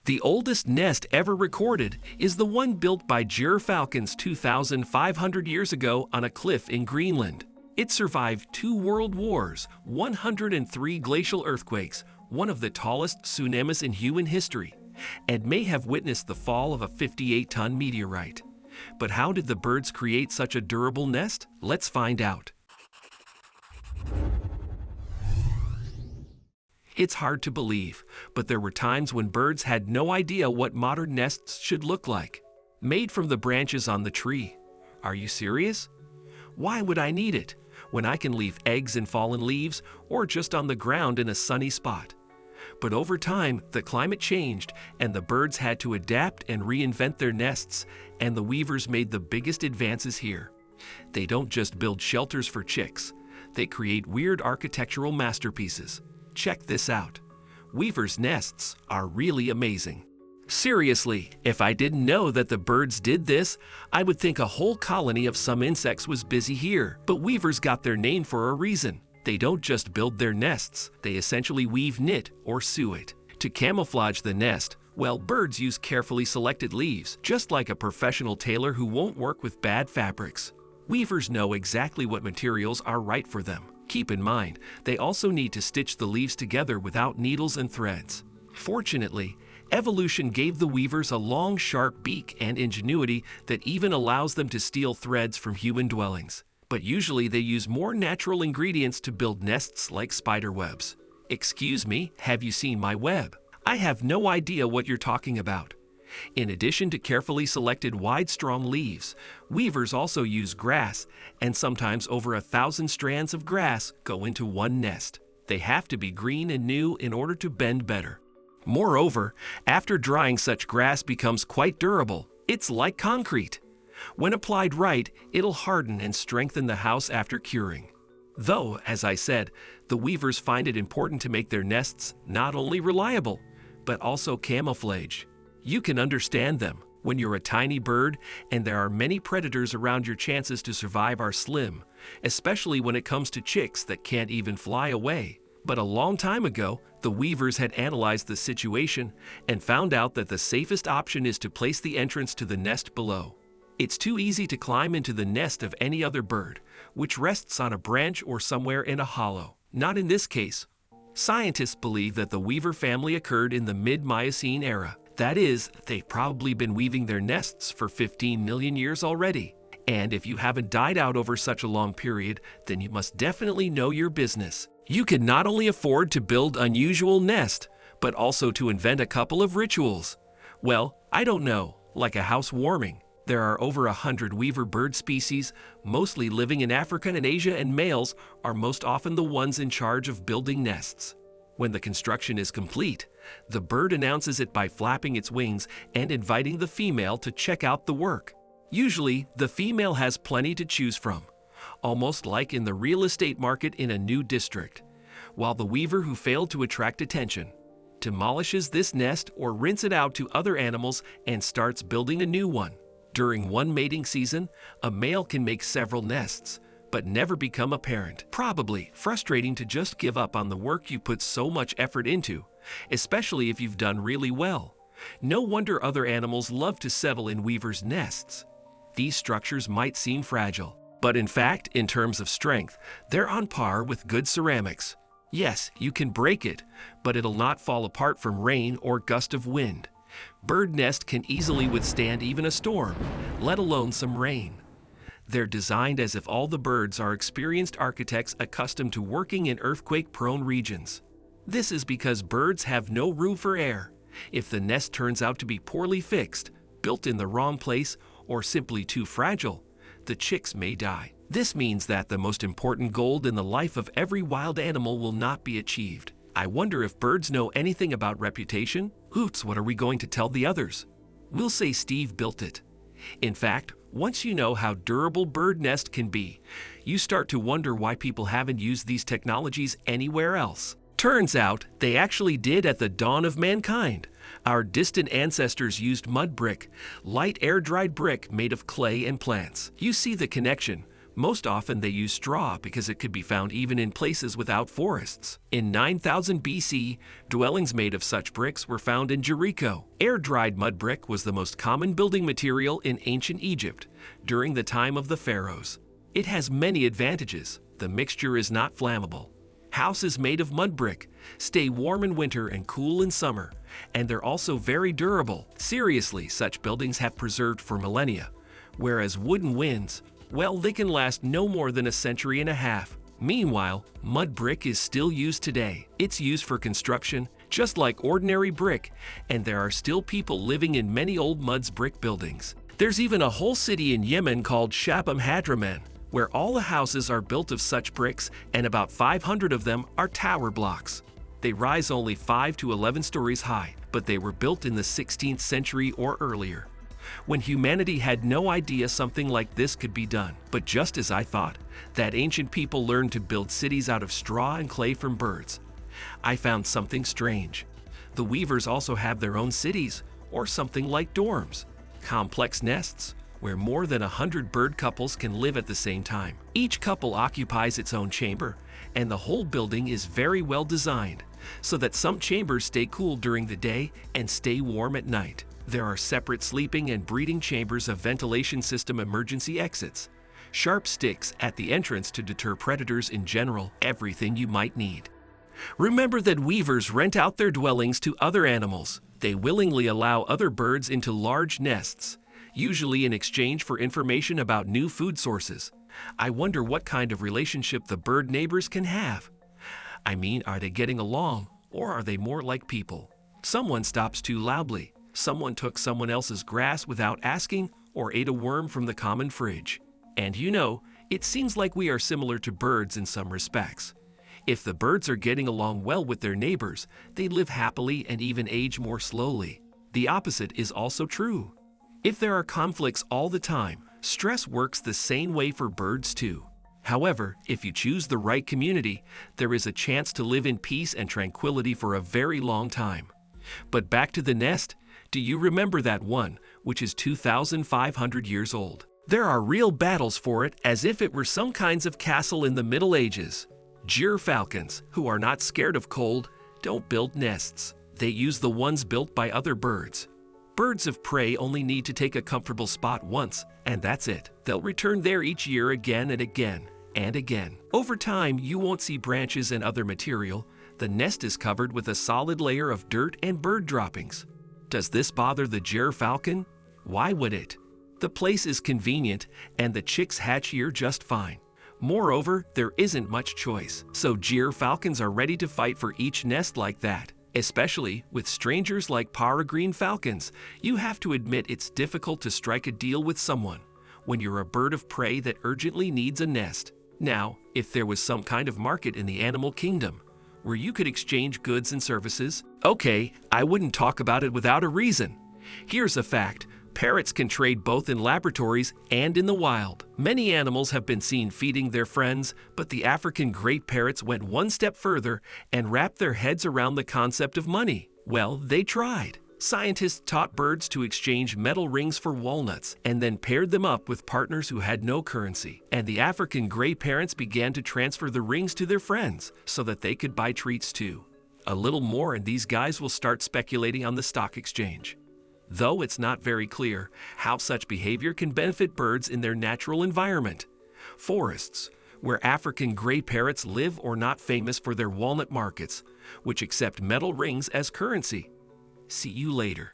The oldest nest ever recorded is the one built by gyrfalcons 2,500 years ago on a cliff in Greenland. It survived 2 world wars, 103 glacial earthquakes, one of the tallest tsunamis in human history, and may have witnessed the fall of a 58-ton meteorite. But how did the birds create such a durable nest? Let's find out. It's hard to believe, but there were times when birds had no idea what modern nests should look like. Made from the branches on the tree. Are you serious? Why would I need it when I can leave eggs in fallen leaves or just on the ground in a sunny spot? But over time, the climate changed and the birds had to adapt and reinvent their nests, and the weavers made the biggest advances here. They don't just build shelters for chicks, they create weird architectural masterpieces. Check this out. Weavers' nests are really amazing. Seriously, if I didn't know that the birds did this, I would think a whole colony of some insects was busy here. But weavers got their name for a reason. They don't just build their nests, they essentially weave knit or sew it. To camouflage the nest, well, birds use carefully selected leaves, just like a professional tailor who won't work with bad fabrics. Weavers know exactly what materials are right for them. Keep in mind, they also need to stitch the leaves together without needles and threads. Fortunately, evolution gave the weavers a long, sharp beak and ingenuity that even allows them to steal threads from human dwellings. But usually they use more natural ingredients to build nests like spider webs. Excuse me, have you seen my web? I have no idea what you're talking about. In addition to carefully selected wide, strong leaves, weavers also use grass, and sometimes over 1,000 strands of grass go into one nest. They have to be green and new in order to bend better. Moreover, after drying, such grass becomes quite durable. It's like concrete. When applied right, it'll harden and strengthen the house after curing. Though, as I said, the weavers find it important to make their nests not only reliable, but also camouflage. You can understand them. When you're a tiny bird and there are many predators around, your chances to survive are slim, especially when it comes to chicks that can't even fly away. But a long time ago, the weavers had analyzed the situation and found out that the safest option is to place the entrance to the nest below. It's too easy to climb into the nest of any other bird, which rests on a branch or somewhere in a hollow. Not in this case. Scientists believe that the weaver family occurred in the mid-Miocene era. That is, they've probably been weaving their nests for 15 million years already. And if you haven't died out over such a long period, then you must definitely know your business. You can not only afford to build unusual nest, but also to invent a couple of rituals. Well, I don't know, like a housewarming. There are over 100 weaver bird species, mostly living in Africa and Asia, and males are most often the ones in charge of building nests. When the construction is complete, the bird announces it by flapping its wings and inviting the female to check out the work. Usually, the female has plenty to choose from, almost like in the real estate market in a new district, while the weaver who failed to attract attention demolishes this nest or rents it out to other animals and starts building a new one. During one mating season, a male can make several nests, but never become a parent. Probably frustrating to just give up on the work you put so much effort into, especially if you've done really well. No wonder other animals love to settle in weavers' nests. These structures might seem fragile, but in fact, in terms of strength, they're on par with good ceramics. Yes, you can break it, but it'll not fall apart from rain or gust of wind. Bird nest can easily withstand even a storm, let alone some rain. They're designed as if all the birds are experienced architects accustomed to working in earthquake-prone regions. This is because birds have no room for error. If the nest turns out to be poorly fixed, built in the wrong place, or simply too fragile, the chicks may die. This means that the most important goal in the life of every wild animal will not be achieved. I wonder if birds know anything about reputation? Oops, what are we going to tell the others? We'll say Steve built it. In fact, once you know how durable bird nest can be, you start to wonder why people haven't used these technologies anywhere else. Turns out, they actually did at the dawn of mankind. Our distant ancestors used mud brick, light air-dried brick made of clay and plants. You see the connection. Most often they use straw because it could be found even in places without forests. In 9000 BC, dwellings made of such bricks were found in Jericho. Air-dried mud brick was the most common building material in ancient Egypt during the time of the pharaohs. It has many advantages. The mixture is not flammable. Houses made of mud brick stay warm in winter and cool in summer, and they're also very durable. Seriously, such buildings have preserved for millennia, whereas wooden wins, well, they can last no more than a century and a half. Meanwhile, mud brick is still used today. It's used for construction, just like ordinary brick, and there are still people living in many old mud brick buildings. There's even a whole city in Yemen called Shapam Hadraman, where all the houses are built of such bricks, and about 500 of them are tower blocks. They rise only 5 to 11 stories high, but they were built in the 16th century or earlier, when humanity had no idea something like this could be done. But just as I thought, that ancient people learned to build cities out of straw and clay from birds, I found something strange. The weavers also have their own cities, or something like dorms, complex nests, where more than 100 bird couples can live at the same time. Each couple occupies its own chamber, and the whole building is very well designed, so that some chambers stay cool during the day and stay warm at night. There are separate sleeping and breeding chambers of ventilation system emergency exits, sharp sticks at the entrance to deter predators, in general, everything you might need. Remember that weavers rent out their dwellings to other animals. They willingly allow other birds into large nests, usually in exchange for information about new food sources. I wonder what kind of relationship the bird neighbors can have. I mean, are they getting along, or are they more like people? Someone stops too loudly. Someone took someone else's grass without asking, or ate a worm from the common fridge. And you know, it seems like we are similar to birds in some respects. If the birds are getting along well with their neighbors, they live happily and even age more slowly. The opposite is also true. If there are conflicts all the time, stress works the same way for birds too. However, if you choose the right community, there is a chance to live in peace and tranquility for a very long time. But back to the nest, do you remember that one, which is 2,500 years old? There are real battles for it, as if it were some kinds of castle in the Middle Ages. Gyrfalcons, who are not scared of cold, don't build nests. They use the ones built by other birds. Birds of prey only need to take a comfortable spot once, and that's it. They'll return there each year again and again and again. Over time, you won't see branches and other material. The nest is covered with a solid layer of dirt and bird droppings. Does this bother the gyrfalcon? Why would it? The place is convenient, and the chicks hatch here just fine. Moreover, there isn't much choice, so gyrfalcons are ready to fight for each nest like that. Especially with strangers like peregrine falcons, you have to admit it's difficult to strike a deal with someone when you're a bird of prey that urgently needs a nest. Now, if there was some kind of market in the animal kingdom where you could exchange goods and services, okay, I wouldn't talk about it without a reason. Here's a fact. Parrots can trade both in laboratories and in the wild. Many animals have been seen feeding their friends, but the African great parrots went one step further and wrapped their heads around the concept of money. Well, they tried. Scientists taught birds to exchange metal rings for walnuts and then paired them up with partners who had no currency. And the African gray parrots began to transfer the rings to their friends so that they could buy treats too. A little more and these guys will start speculating on the stock exchange. Though it's not very clear how such behavior can benefit birds in their natural environment. Forests, where African gray parrots live, are not famous for their walnut markets, which accept metal rings as currency. See you later.